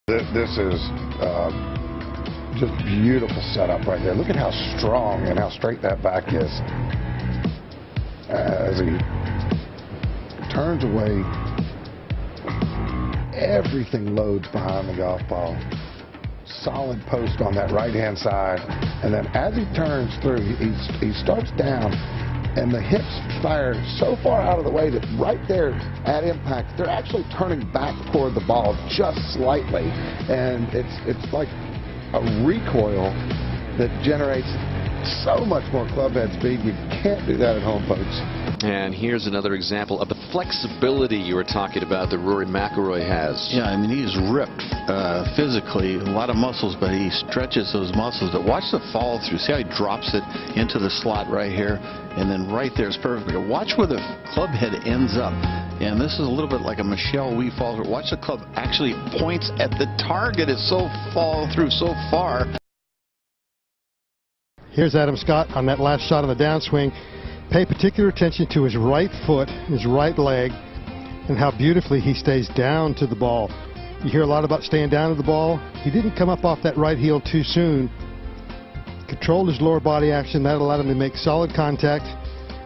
This is just beautiful setup right here. Look at how strong and how straight that back is. As he turns away, everything loads behind the golf ball. Solid post on that right-hand side. And then as he turns through, he starts down, and the hips fire so far out of the way that right there at impact, they're actually turning back toward the ball just slightly. And it's like a recoil that generates so much more club head speed. You can't do that at home, folks. And here's another example of the flexibility you were talking about that Rory McIlroy has. Yeah, I mean, he's ripped physically, a lot of muscles, but he stretches those muscles. But watch the follow through. See how he drops it into the slot right here, and then right there is perfect. Watch where the club head ends up. And this is a little bit like a Michelle Wie fall through. Watch the club actually points at the target. It's so fall through so far. Here's Adam Scott on that last shot on the downswing. Pay particular attention to his right foot, his right leg, and how beautifully he stays down to the ball. You hear a lot about staying down to the ball. He didn't come up off that right heel too soon. Controlled his lower body action. That allowed him to make solid contact,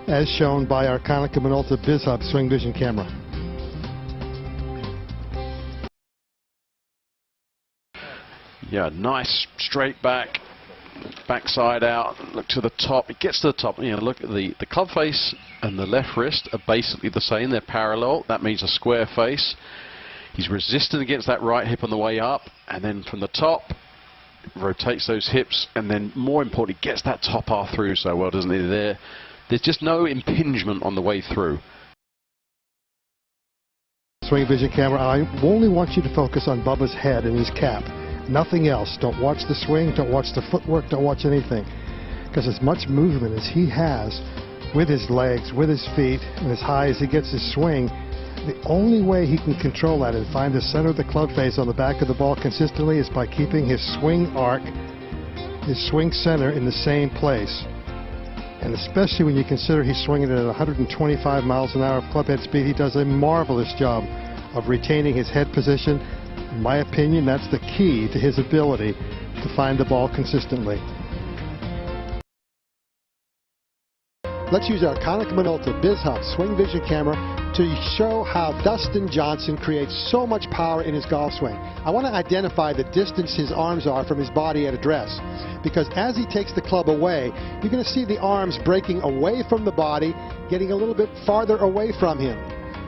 as shown by our Konica Minolta BizHub Swing Vision camera. Yeah, nice straight back. Backside out, look to the top. It gets to the top. You know, look at the club face and the left wrist are basically the same. They're parallel. That means a square face. He's resistant against that right hip on the way up, and then from the top, rotates those hips, and then more importantly, gets that top half through so well, doesn't he? There's just no impingement on the way through. Swing Vision camera. I only want you to focus on Bubba's head and his cap. Nothing else. Don't watch the swing, don't watch the footwork, don't watch anything. Because as much movement as he has with his legs, with his feet, and as high as he gets his swing, the only way he can control that and find the center of the club face on the back of the ball consistently is by keeping his swing arc, his swing center in the same place. And especially when you consider he's swinging at 125 miles an hour of club head speed, he does a marvelous job of retaining his head position. In my opinion, that's the key to his ability to find the ball consistently. Let's use our Konica Minolta BizHub Swing Vision camera to show how Dustin Johnson creates so much power in his golf swing. I want to identify the distance his arms are from his body at address, because as he takes the club away, you're going to see the arms breaking away from the body, getting a little bit farther away from him.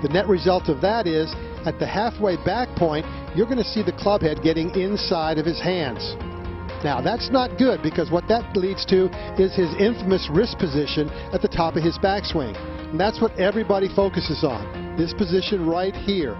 The net result of that is, at the halfway back point, you're going to see the club head getting inside of his hands. Now, that's not good, because what that leads to is his infamous wrist position at the top of his backswing. And that's what everybody focuses on, this position right here.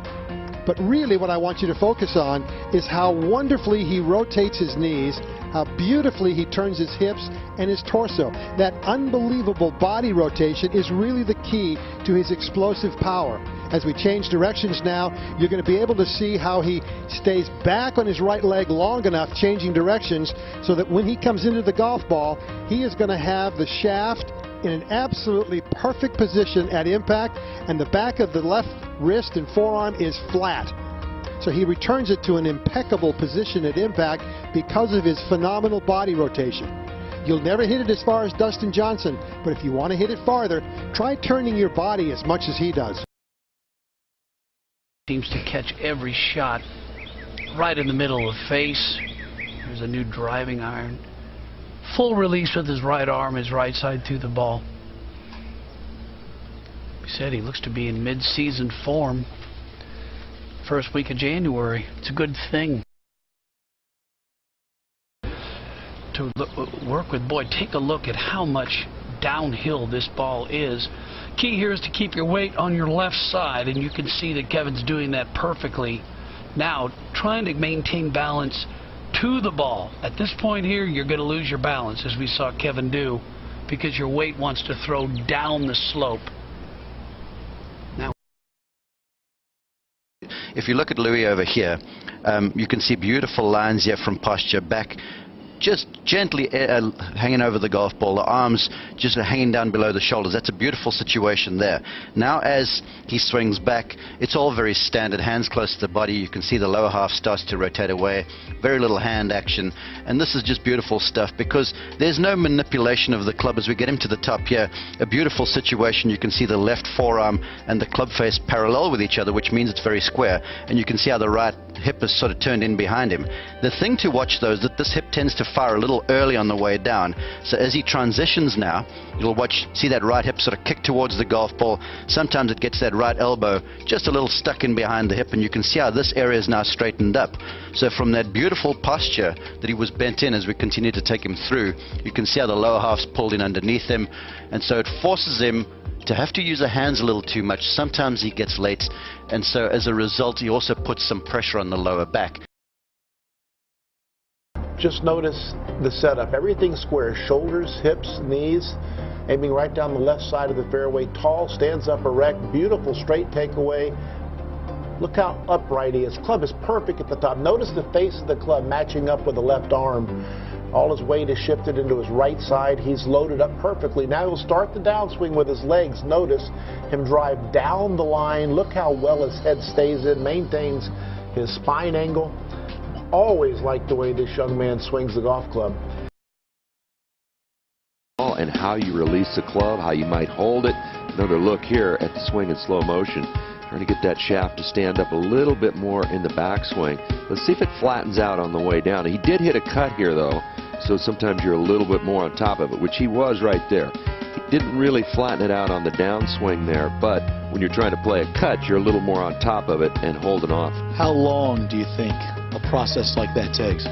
But really what I want you to focus on is how wonderfully he rotates his knees, how beautifully he turns his hips and his torso. That unbelievable body rotation is really the key to his explosive power. As we change directions now, you're going to be able to see how he stays back on his right leg long enough, changing directions, so that when he comes into the golf ball, he is going to have the shaft in an absolutely perfect position at impact, and the back of the left wrist and forearm is flat. So he returns it to an impeccable position at impact because of his phenomenal body rotation. You'll never hit it as far as Dustin Johnson, but if you want to hit it farther, try turning your body as much as he does. Seems to catch every shot right in the middle of the face. There's a new driving iron. Full release with his right arm, his right side through the ball. He said he looks to be in mid-season form. First week of January. It's a good thing to work with. Boy, take a look at how much downhill this ball is. Key here is to keep your weight on your left side, and you can see that Kevin's doing that perfectly. Now, trying to maintain balance to the ball. At this point here, you're going to lose your balance, as we saw Kevin do, because your weight wants to throw down the slope. Now, if you look at Louis over here, you can see beautiful lines here from posture back, just gently hanging over the golf ball, the arms just hanging down below the shoulders. That's a beautiful situation there. Now as he swings back, it's all very standard, hands close to the body. You can see the lower half starts to rotate away, very little hand action, and this is just beautiful stuff because there's no manipulation of the club as we get him to the top here. A beautiful situation. You can see the left forearm and the club face parallel with each other, which means it's very square, and you can see how the right hip is sort of turned in behind him. The thing to watch though is that this hip tends to fire a little early on the way down, so as he transitions now, you'll see that right hip sort of kick towards the golf ball. Sometimes it gets that right elbow just a little stuck in behind the hip, and you can see how this area is now straightened up. So from that beautiful posture that he was bent in as we continue to take him through, you can see how the lower half's pulled in underneath him, and so it forces him to have to use the hands a little too much. Sometimes he gets late, and so as a result he also puts some pressure on the lower back. Just notice the setup. Everything square, shoulders, hips, knees, aiming right down the left side of the fairway. Tall, stands up erect, beautiful straight takeaway. Look how upright he is. Club is perfect at the top. Notice the face of the club matching up with the left arm. All his weight is shifted into his right side. He's loaded up perfectly. Now he'll start the downswing with his legs. Notice him drive down the line. Look how well his head stays in, maintains his spine angle. Always like the way this young man swings the golf club. And how you release the club, how you might hold it. Another look here at the swing in slow motion. Trying to get that shaft to stand up a little bit more in the backswing. Let's see if it flattens out on the way down. He did hit a cut here though, so sometimes you're a little bit more on top of it, which he was right there. He didn't really flatten it out on the downswing there, but when you're trying to play a cut, you're a little more on top of it and holding off. How long do you think a process like that takes?